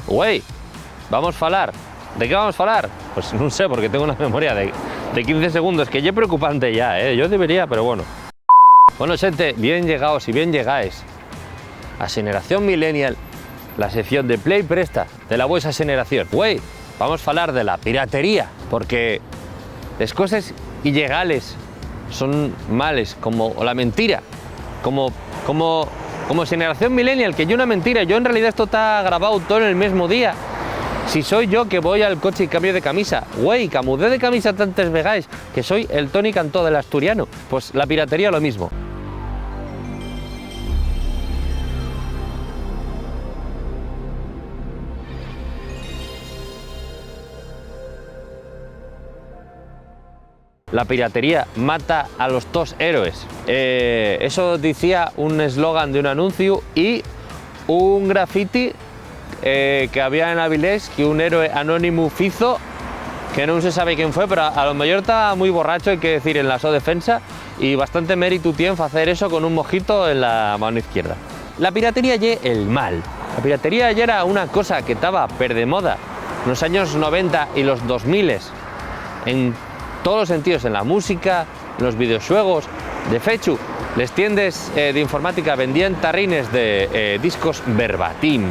Güey, vamos a falar. De què vamos a falar? Pues no sé, porque tengo una memoria de 15 segundos, que ya es preocupante ya, ¿eh? Yo debería, pero bueno. Bueno, gente, bien llegados y bien llegáis a Generación Millennial, la sección de Play Presta de la vuesa generación. Güey, vamos a falar de la piratería, porque las cosas illegales son males, como la mentira, como Generación Millennial, que yo una mentira, yo en realidad esto está grabado todo en el mismo día. Si soy yo que voy al coche y cambio de camisa, güey, camudé de camisa tantas vegáis, que soy el Tony Cantó del asturiano, pues la piratería lo mismo. La piratería mata a los dos héroes. Eso decía un eslogan de un anuncio y un graffiti que había en Avilés, que un héroe anónimo hizo, que no se sabe quién fue, pero a lo mejor estaba muy borracho, hay que decir, en la so defensa, y bastante mérito tiene hacer eso con un mojito en la mano izquierda. La piratería ye el mal. La piratería ya era una cosa que estaba de moda en los años 90 y los 2000 en todos los sentidos, en la música, en los videojuegos. De fechu, les tiendas de informática vendían tarrines de discos verbatim.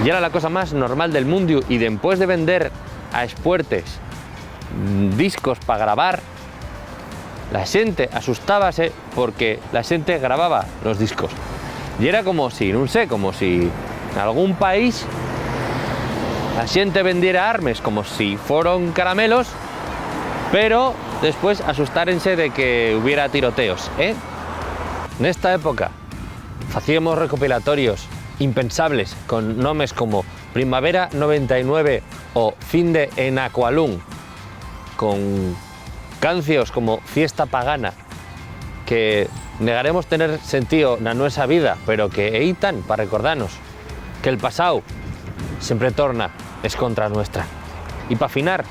Y era la cosa más normal del mundo, y después de vender a espuertes discos para grabar, la gente asustábase porque la gente grababa los discos. Y era como si, no sé, como si en algún país la gente vendiera armas como si fueran caramelos, pero después asustárense de que hubiera tiroteos, ¿eh? En esta época hacíamos recopilatorios impensables con nombres como Primavera 99 o Finde en Aqualung, con canciones como Fiesta Pagana, que negaremos tener sentido en nuestra vida, pero que eitan para recordarnos que el pasado siempre torna es contra nuestra. Y para afinar,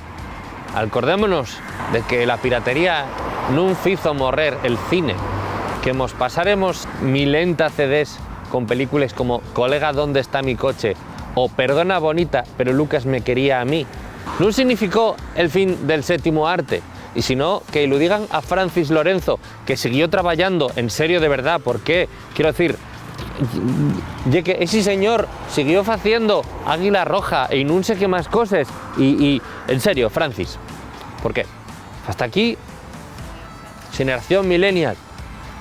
acordémonos de que la piratería no hizo morrer el cine, que nos pasaremos milenta CDs con películas como Colega, ¿dónde está mi coche? O Perdona bonita, pero Lucas me quería a mí. No significó el fin del séptimo arte, y sino que lo digan a Francis Lorenzo, que siguió trabajando en serio de verdad, porque, quiero decir, ya que ese señor siguió haciendo Águila Roja y no sé qué más cosas, y en serio, Francis, ¿por qué? Hasta aquí, Generación Millennial,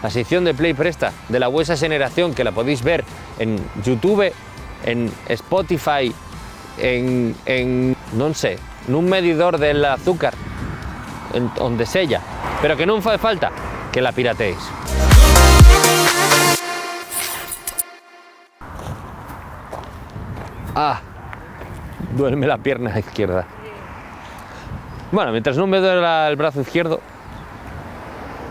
la sección de Play Presta de la vuesa generación, que la podéis ver en YouTube, en Spotify, no sé, en un medidor del azúcar, en donde sella, pero que no hace falta que la pirateéis. Duerme la pierna izquierda. Bueno, mientras no me duele el brazo izquierdo,